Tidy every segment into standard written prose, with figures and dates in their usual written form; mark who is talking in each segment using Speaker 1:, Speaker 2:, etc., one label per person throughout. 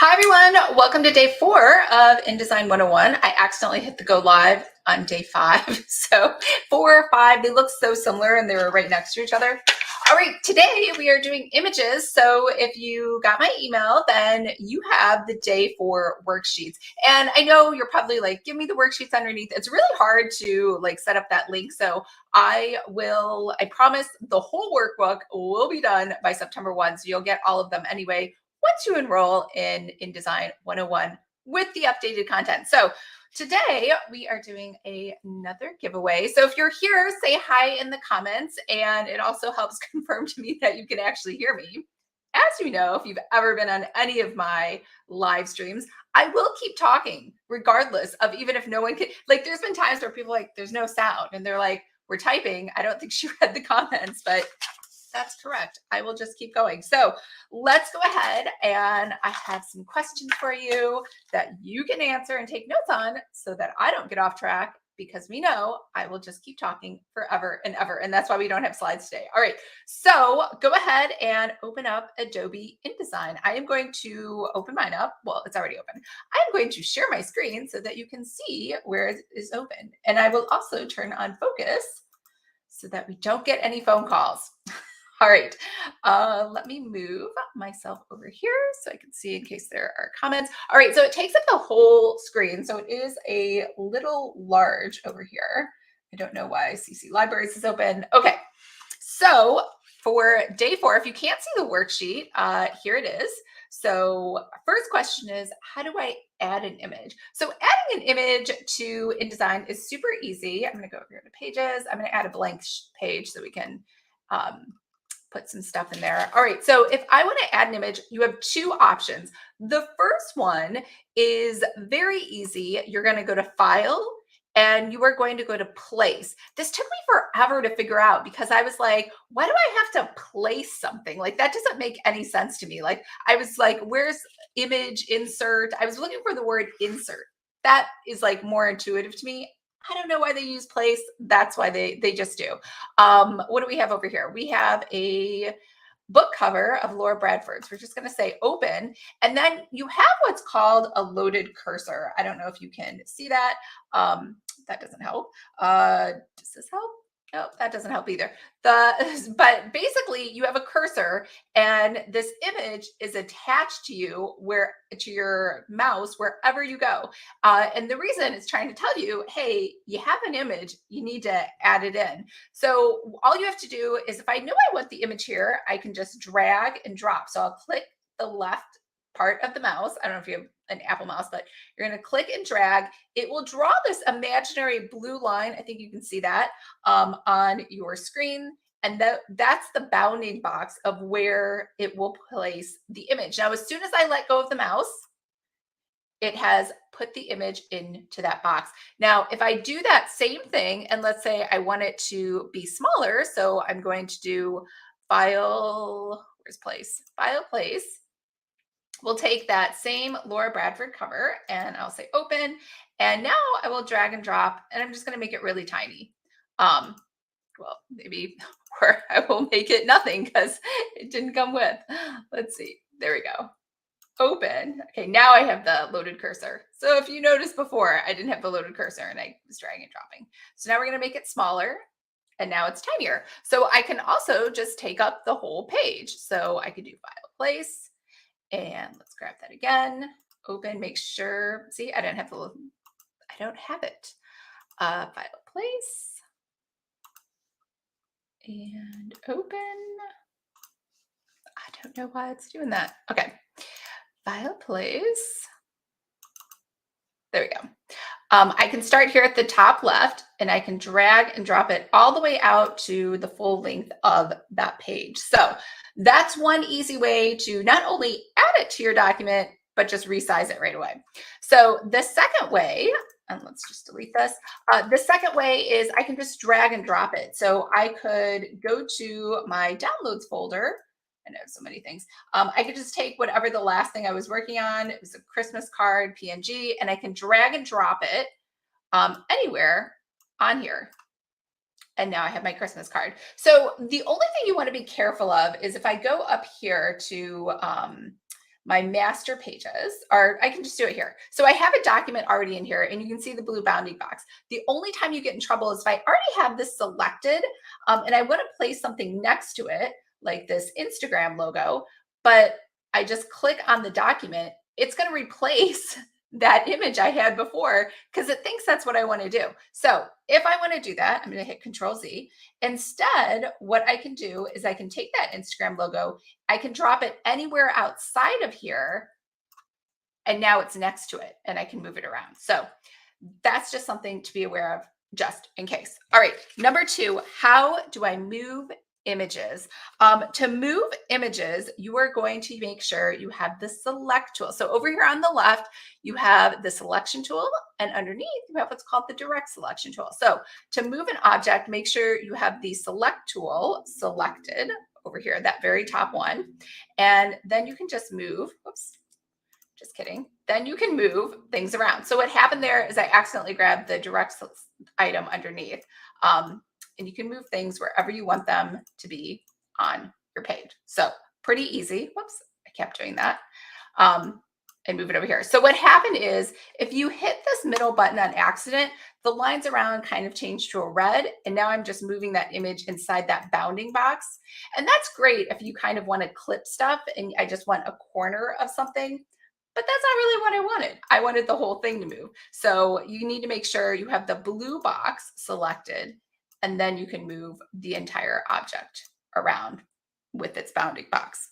Speaker 1: Hi everyone, welcome to day 4 of InDesign 101. I accidentally hit the go live on day 5. So 4, 5, they look so similar and they were right next to each other. All right, today we are doing images. So if you got my email, then you have the day 4 worksheets. And I know you're probably like, give me the worksheets underneath. It's really hard to like set up that link. So I promise the whole workbook will be done by September 1. So you'll get all of them anyway once you enroll in InDesign 101 with the updated content. So today we are doing another giveaway. So if you're here, say hi in the comments, and it also helps confirm to me that you can actually hear me. As you know, if you've ever been on any of my live streams, I will keep talking regardless of even if no one can, like there's been times where people are like, there's no sound and they're like, we're typing. I don't think she read the comments, but that's correct. I will just keep going. So let's go ahead, and I have some questions for you that you can answer and take notes on so that I don't get off track, because we know I will just keep talking forever and ever. And that's why we don't have slides today. All right. So go ahead and open up Adobe InDesign. I am going to open mine up. Well, it's already open. I'm going to share my screen so that you can see where it is open. And I will also turn on focus so that we don't get any phone calls. All right, let me move myself over here so I can see in case there are comments. All right, so it takes up the whole screen. So it is a little large over here. I don't know why CC Libraries is open. Okay, so for day 4, if you can't see the worksheet, here it is. So first question is, how do I add an image? So adding an image to InDesign is super easy. I'm going to go over here to pages. I'm going to add a blank page so we can put some stuff in there. All right, so if I want to add an image, you have 2 options. The first one is very easy. You're going to go to File, and you are going to go to Place. This took me forever to figure out because I was like, why do I have to place something? Like, that doesn't make any sense to me. Like, I was like, where's image insert? I was looking for the word insert. That is like more intuitive to me. I don't know why they use place. That's why they just do. What do we have over here? We have a book cover of Laura Bradford's. We're just going to say open. And then you have what's called a loaded cursor. I don't know if you can see that. That doesn't help. Does this help? No, that doesn't help either. But basically you have a cursor and this image is attached to you to your mouse wherever you go. And the reason it's trying to tell you, hey, you have an image, you need to add it in. So all you have to do is, if I know I want the image here, I can just drag and drop. So I'll click the left part of the mouse. I don't know if you have an Apple mouse, but you're going to click and drag. It will draw this imaginary blue line. I think you can see that on your screen. And that's the bounding box of where it will place the image. Now, as soon as I let go of the mouse, it has put the image into that box. Now, if I do that same thing, and let's say I want it to be smaller, so I'm going to do File, where's Place? File, Place. We'll take that same Laura Bradford cover and I'll say open. And now I will drag and drop, and I'm just going to make it really tiny. Well, maybe, or I will make it nothing because it didn't come with. Let's see. There we go. Open. Okay, now I have the loaded cursor. So if you noticed before, I didn't have the loaded cursor and I was dragging and dropping. So now we're going to make it smaller, and now it's tinier. So I can also just take up the whole page. So I could do File, Place, and let's grab that again. Open, make sure. See, I don't have it. File, Place, and open. I don't know why it's doing that. Okay. File, Place. There we go. I can start here at the top left, and I can drag and drop it all the way out to the full length of that page. So that's one easy way to not only add it to your document, but just resize it right away. So the second way, and let's just delete this. The second way is I can just drag and drop it. So I could go to my downloads folder. I know so many things. I could just take whatever the last thing I was working on. It was a Christmas card, PNG, and I can drag and drop it anywhere on here. And now I have my Christmas card. So the only thing you want to be careful of is if I go up here to, my master pages, or I can just do it here. So I have a document already in here and you can see the blue bounding box. The only time you get in trouble is if I already have this selected and I want to place something next to it, like this Instagram logo, but I just click on the document, it's going to replace that image I had before because it thinks that's what I want to do. So if I want to do that, I'm going to hit Control Z. Instead, what I can do is I can take that Instagram logo, I can drop it anywhere outside of here, and now it's next to it and I can move it around. So that's just something to be aware of just in case. All right, number 2, how do I move images? To move images, you are going to make sure you have the select tool. So over here on the left, you have the selection tool, and underneath you have what's called the direct selection tool. So to move an object, make sure you have the select tool selected over here, that very top one, and then you can just move, whoops, just kidding. Then you can move things around. So what happened there is I accidentally grabbed the direct item underneath. And you can move things wherever you want them to be on your page. So pretty easy. Whoops, I kept doing that. And move it over here. So what happened is if you hit this middle button on accident, the lines around kind of change to a red. And now I'm just moving that image inside that bounding box. And that's great if you kind of want to clip stuff and I just want a corner of something. But that's not really what I wanted. I wanted the whole thing to move. So you need to make sure you have the blue box selected, and then you can move the entire object around with its bounding box.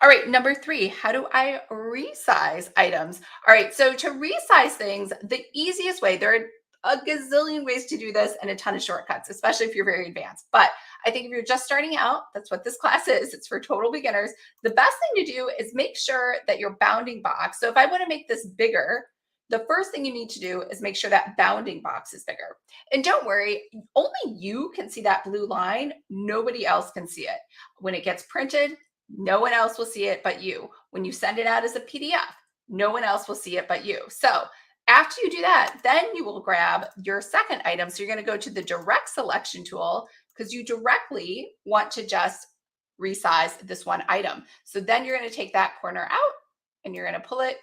Speaker 1: All right, number 3, how do I resize items? All right, so to resize things, the easiest way, there are a gazillion ways to do this and a ton of shortcuts, especially if you're very advanced. But I think if you're just starting out, that's what this class is. It's for total beginners. The best thing to do is make sure that your bounding box, so if I want to make this bigger, the first thing you need to do is make sure that bounding box is bigger. And don't worry, only you can see that blue line. Nobody else can see it. When it gets printed, no one else will see it but you. When you send it out as a PDF, no one else will see it but you. So after you do that, then you will grab your second item. So you're going to go to the direct selection tool because you directly want to just resize this one item. So then you're going to take that corner out and you're going to pull it.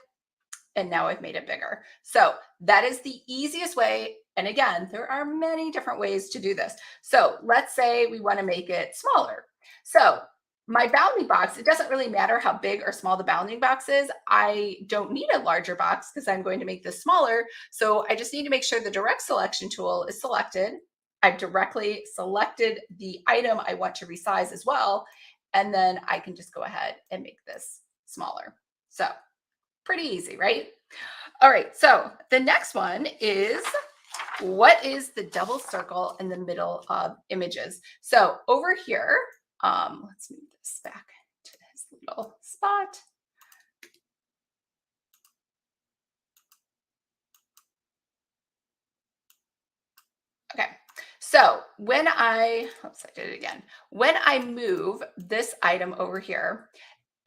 Speaker 1: And now I've made it bigger. So that is the easiest way. And again, there are many different ways to do this. So let's say we want to make it smaller. So my bounding box, it doesn't really matter how big or small the bounding box is. I don't need a larger box because I'm going to make this smaller. So I just need to make sure the direct selection tool is selected. I've directly selected the item I want to resize as well. And then I can just go ahead and make this smaller. So pretty easy, right? All right, so the next one is, what is the double circle in the middle of images? So over here, let's move this back to his little spot. Okay, so when oops, I did it again. When I move this item over here,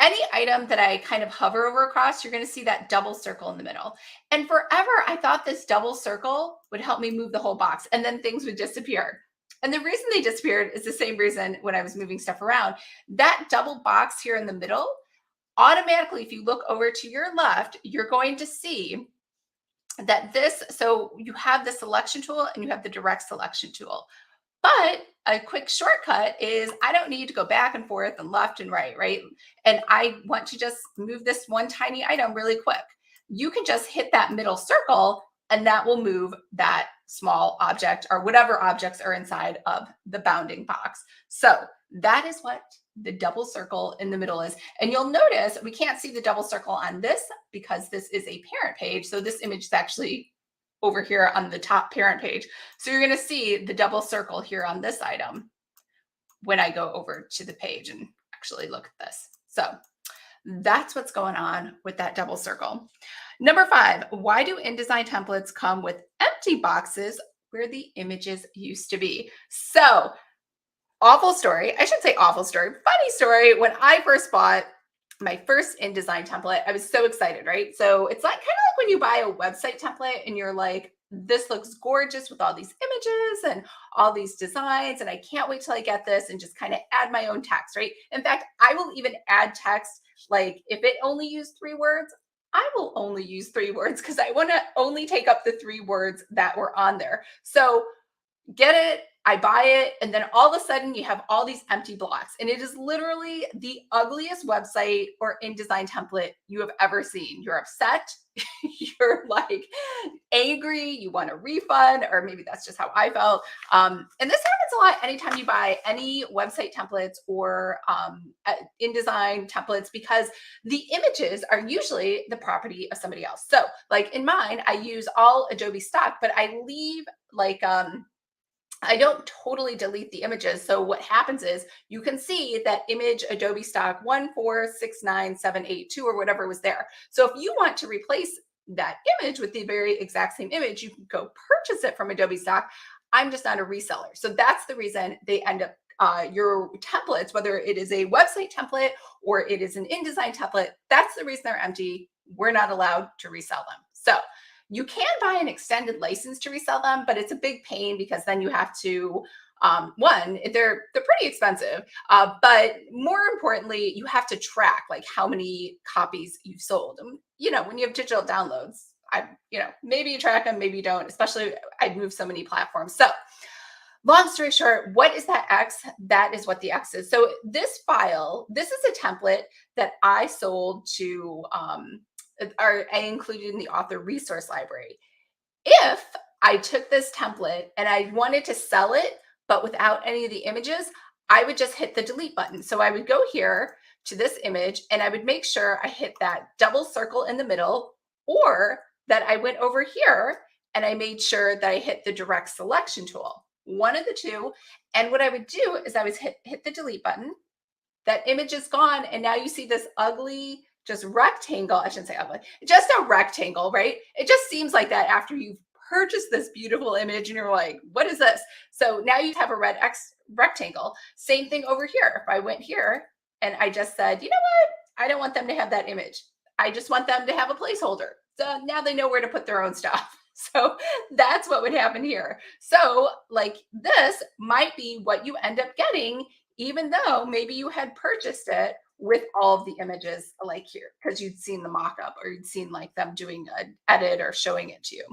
Speaker 1: any item that I kind of hover over across, you're going to see that double circle in the middle. And forever, I thought this double circle would help me move the whole box and then things would disappear. And the reason they disappeared is the same reason when I was moving stuff around. That double box here in the middle, automatically, if you look over to your left, you're going to see that this, so you have the selection tool and you have the direct selection tool. But a quick shortcut is I don't need to go back and forth and left and right? And I want to just move this one tiny item really quick. You can just hit that middle circle and that will move that small object or whatever objects are inside of the bounding box. So that is what the double circle in the middle is. And you'll notice we can't see the double circle on this because this is a parent page. So this image is actually over here on the top parent page. So you're going to see the double circle here on this item when I go over to the page and actually look at this. So that's what's going on with that double circle. Number 5, why do InDesign templates come with empty boxes where the images used to be? So awful story. I should say awful story. Funny story. When I first bought my first InDesign template, I was so excited, right? So it's like kind of like when you buy a website template and you're like, this looks gorgeous with all these images and all these designs, and I can't wait till I get this and just kind of add my own text, right? In fact, I will even add text, like if it only used 3 words, I will only use 3 words because I want to only take up the 3 words that were on there. So get it, I buy it, and then all of a sudden you have all these empty blocks. And it is literally the ugliest website or InDesign template you have ever seen. You're upset, you're like angry, you want a refund, or maybe that's just how I felt. And this happens a lot anytime you buy any website templates or InDesign templates, because the images are usually the property of somebody else. So like in mine, I use all Adobe stock, but I leave like, I don't totally delete the images. So what happens is you can see that image Adobe stock 1469782 or whatever was there. So if you want to replace that image with the very exact same image, you can go purchase it from Adobe stock. I'm just not a reseller. So that's the reason they end up your templates, whether it is a website template or it is an InDesign template, that's the reason they're empty. We're not allowed to resell them. So you can buy an extended license to resell them, but it's a big pain because then you have to, one, they're pretty expensive, but more importantly, you have to track like how many copies you've sold. And, you know, when you have digital downloads, maybe you track them, maybe you don't, especially I've moved so many platforms. So long story short, what is that X? That is what the X is. So this file, this is a template that I sold to, or I included in the author resource library. If I took this template and I wanted to sell it, but without any of the images, I would just hit the delete button. So I would go here to this image and I would make sure I hit that double circle in the middle, or that I went over here and I made sure that I hit the direct selection tool, one of the two. And what I would do is I would hit the delete button. That image is gone. And now you see this ugly, just rectangle. I shouldn't say ugly, just a rectangle, right? It just seems like that after you've purchased this beautiful image and you're like, what is this? So now you have a red X rectangle. Same thing over here. If I went here and I just said, you know what? I don't want them to have that image. I just want them to have a placeholder. So now they know where to put their own stuff. So that's what would happen here. So like this might be what you end up getting, even though maybe you had purchased it with all of the images like here, because you'd seen the mock-up or you'd seen like them doing an edit or showing it to you.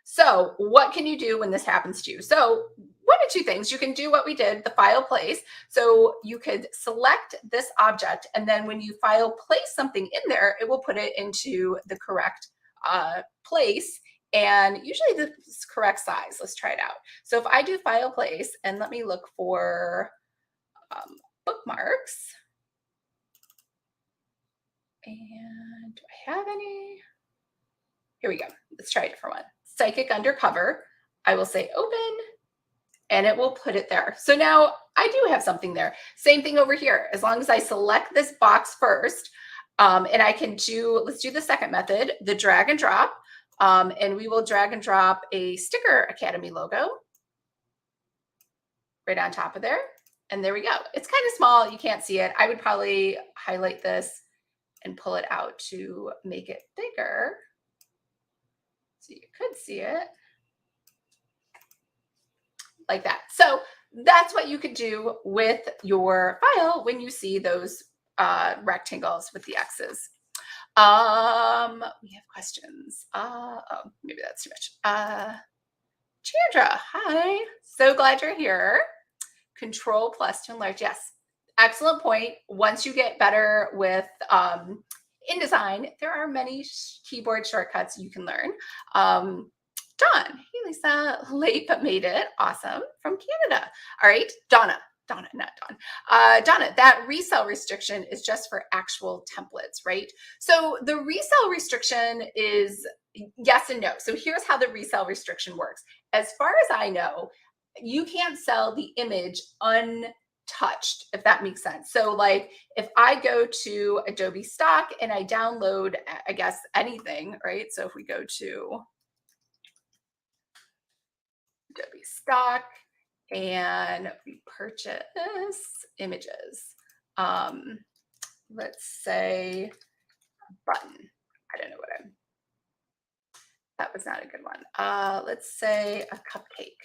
Speaker 1: So what can you do when this happens to you? So one of two things. You can do what we did, the file place. So you could select this object, and then when you file place something in there, it will put it into the correct place, and usually the correct size. Let's try it out. So if I do file place, and let me look for bookmarks. And do I have any? Here we go. Let's try a different one. Psychic Undercover. I will say open, and it will put it there. So now I do have something there. Same thing over here. As long as I select this box first, and I can do, let's do the second method, the drag and drop. And we will drag and drop a Sticker Academy logo right on top of there. And there we go. It's kind of small. You can't see it. I would probably highlight this and pull it out to make it bigger so you could see it like that. So that's what you could do with your file when you see those rectangles with the X's. We have questions. Oh, maybe that's too much. Chandra, hi. So glad you're here. Control plus to enlarge. Yes, excellent point. Once you get better with InDesign, there are many keyboard shortcuts you can learn. Dawn, hey Lisa, late but made it. Awesome, from Canada. All right, Donna, not Dawn. Donna, that resale restriction is just for actual templates, right? So the resale restriction is yes and no. So here's how the resale restriction works. As far as I know, you can't sell the image untouched, if that makes sense. So like if I go to Adobe stock and I download, I guess, anything, right? So if we go to Adobe stock and we purchase images, let's say button. I don't know what That was not a good one. Let's say a cupcake.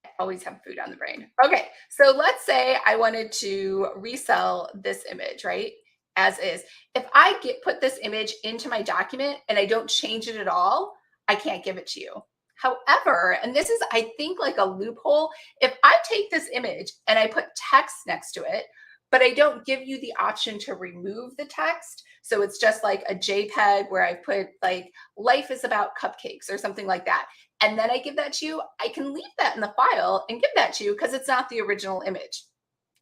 Speaker 1: I always have food on the brain. Okay, so let's say I wanted to resell this image, right? As is. If I put this image into my document and I don't change it at all, I can't give it to you. However, and this is, I think, like a loophole, if I take this image and I put text next to it, but I don't give you the option to remove the text, so it's just like a JPEG where I put like life is about cupcakes or something like that, and then I give that to you, I can leave that in the file and give that to you because it's not the original image.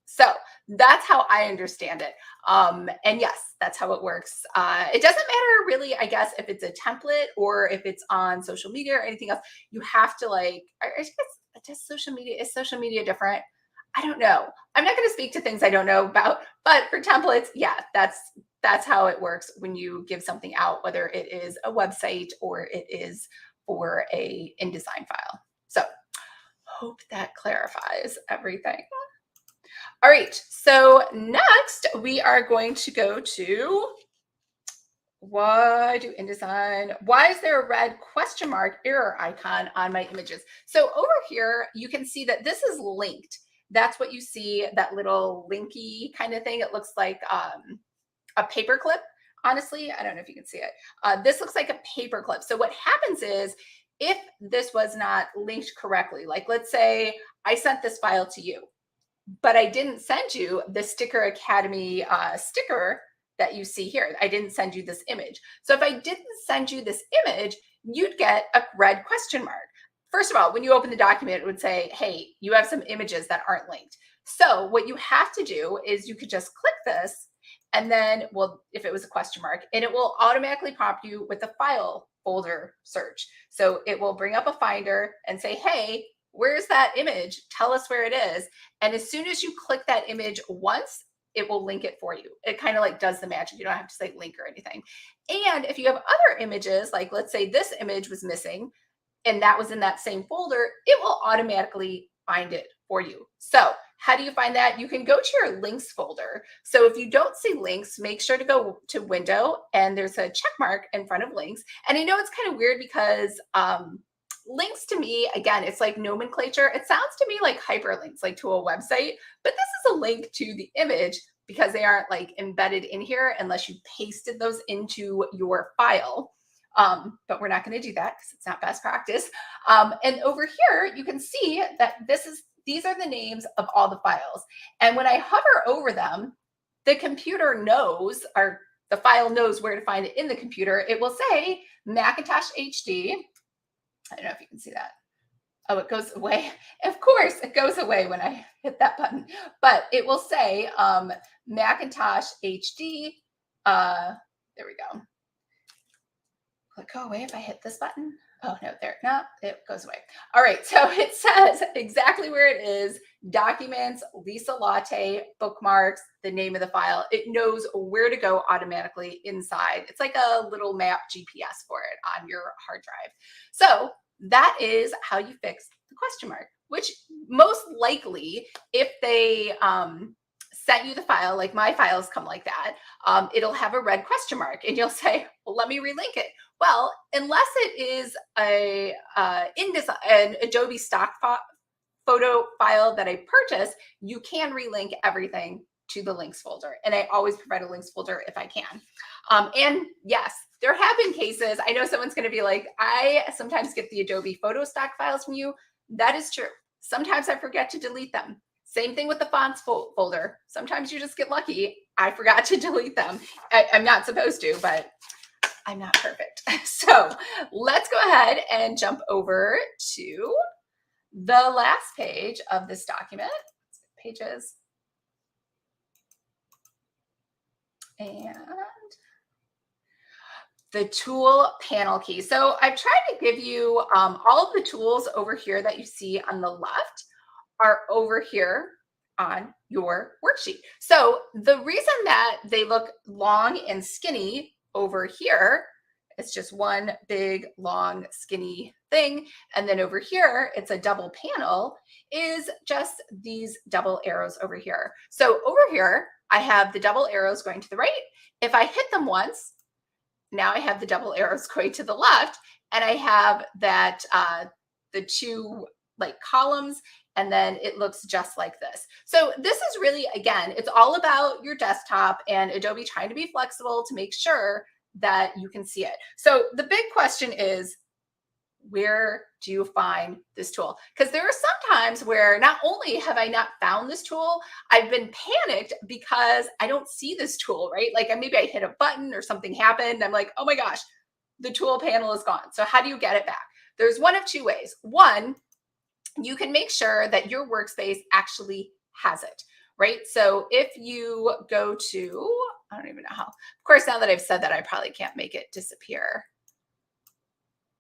Speaker 1: So that's how I understand it. And yes, that's how it works. It doesn't matter really, I guess, if it's a template or if it's on social media or anything else. You have to like, I guess, just social media, is social media different? I don't know. I'm not going to speak to things I don't know about, but for templates, yeah, that's how it works when you give something out, whether it is a website or it is for a InDesign file. So hope that clarifies everything. All right, so next we are going to go to why do InDesign, why is there a red question mark error icon on my images? So over here, you can see that this is linked. That's what you see, that little linky kind of thing. It looks like a paper clip. Honestly, I don't know if you can see it. This looks like a paper clip. So what happens is if this was not linked correctly, like let's say I sent this file to you, but I didn't send you the Sticker Academy sticker that you see here. I didn't send you this image. So if I didn't send you this image, you'd get a red question mark. First of all, when you open the document, it would say, hey, you have some images that aren't linked. So what you have to do is you could just click this and then, well, if it was a question mark, and it will automatically prompt you with a file folder search. So it will bring up a finder and say, hey, where's that image? Tell us where it is. And as soon as you click that image once, it will link it for you. It kind of like does the magic. You don't have to say link or anything. And if you have other images, like let's say this image was missing and that was in that same folder, it will automatically find it for you. So how do you find that? You can go to your links folder. So if you don't see links, make sure to go to window and there's a check mark in front of links. And I know it's kind of weird because links to me, again, it's like nomenclature. It sounds to me like hyperlinks, like to a website, but this is a link to the image because they aren't like embedded in here unless you pasted those into your file. But we're not going to do that because it's not best practice. And over here, you can see that these are the names of all the files. And when I hover over them, the computer knows, or the file knows where to find it in the computer. It will say Macintosh HD. I don't know if you can see that. Oh, it goes away. Of course, it goes away when I hit that button. But it will say Macintosh HD. There we go. Will it go away if I hit this button? Oh, no, there, no, it goes away. All right, so it says exactly where it is, documents, Lisa Latte, bookmarks, the name of the file. It knows where to go automatically inside. It's like a little map GPS for it on your hard drive. So that is how you fix the question mark, which most likely, if they sent you the file, like my files come like that, it'll have a red question mark and you'll say, well, let me relink it. Well, unless it is an Adobe stock photo file that I purchased, you can relink everything to the links folder. And I always provide a links folder if I can. And yes, there have been cases, I know someone's going to be like, I sometimes get the Adobe photo stock files from you. That is true. Sometimes I forget to delete them. Same thing with the fonts folder. Sometimes you just get lucky. I forgot to delete them. I'm not supposed to, but I'm not perfect. So let's go ahead and jump over to the last page of this document. Pages. And the tool panel key. So I've tried to give you all of the tools over here that you see on the left are over here on your worksheet. So the reason that they look long and skinny over here, it's just one big, long, skinny thing. And then over here, it's a double panel, is just these double arrows over here. So over here, I have the double arrows going to the right. If I hit them once, now I have the double arrows going to the left. and I have that the two like columns, and then it looks just like this. So this is really, again, it's all about your desktop and Adobe trying to be flexible to make sure that you can see it. So the big question is, where do you find this tool? Because there are some times where not only have I not found this tool, I've been panicked because I don't see this tool, right? Like maybe I hit a button or something happened. I'm like, oh my gosh, the tool panel is gone. So how do you get it back? There's one of two ways. One, you can make sure that your workspace actually has it, right? So if you go to, I don't even know how, of course, now that I've said that, I probably can't make it disappear.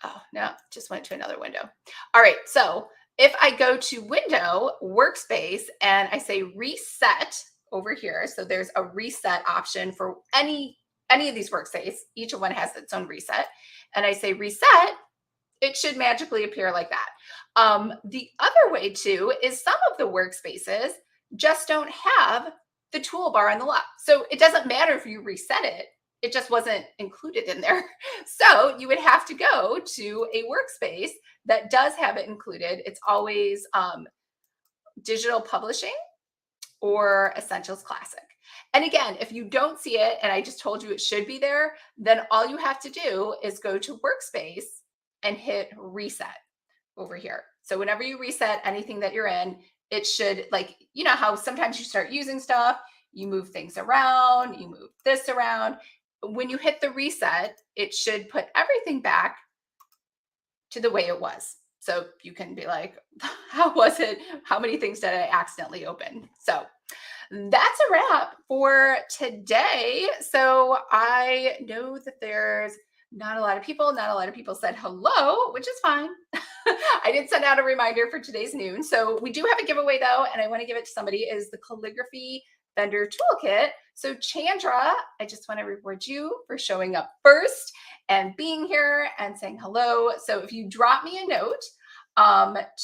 Speaker 1: Oh, no, just went to another window. All right, so if I go to Window, Workspace, and I say Reset over here, so there's a reset option for any of these workspaces. Each one has its own reset. And I say Reset, it should magically appear like that. The other way too is some of the workspaces just don't have the toolbar on the left. So it doesn't matter if you reset it, it just wasn't included in there. So you would have to go to a workspace that does have it included. It's always Digital Publishing or Essentials Classic. And again, if you don't see it, and I just told you it should be there, then all you have to do is go to Workspace and hit Reset over here. So whenever you reset anything that you're in, it should, like, you know how sometimes you start using stuff, you move things around, you move this around. When you hit the reset, it should put everything back to the way it was. So you can be like, how was it? How many things did I accidentally open? So that's a wrap for today. So I know that there's not a lot of people. Not a lot of people said hello, which is fine. I did send out a reminder for today's noon. So we do have a giveaway though, and I want to give it to somebody, is the calligraphy vendor toolkit. So Chandra, I just want to reward you for showing up first and being here and saying hello. So if you drop me a note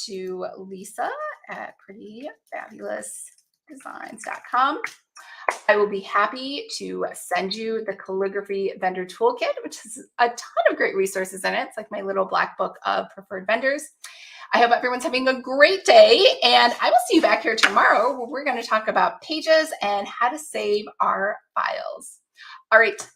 Speaker 1: to Lisa at prettyfabulousdesigns.com, I will be happy to send you the calligraphy vendor toolkit, which has a ton of great resources in it. It's like my little black book of preferred vendors. I hope everyone's having a great day, and I will see you back here tomorrow where we're going to talk about pages and how to save our files. All right,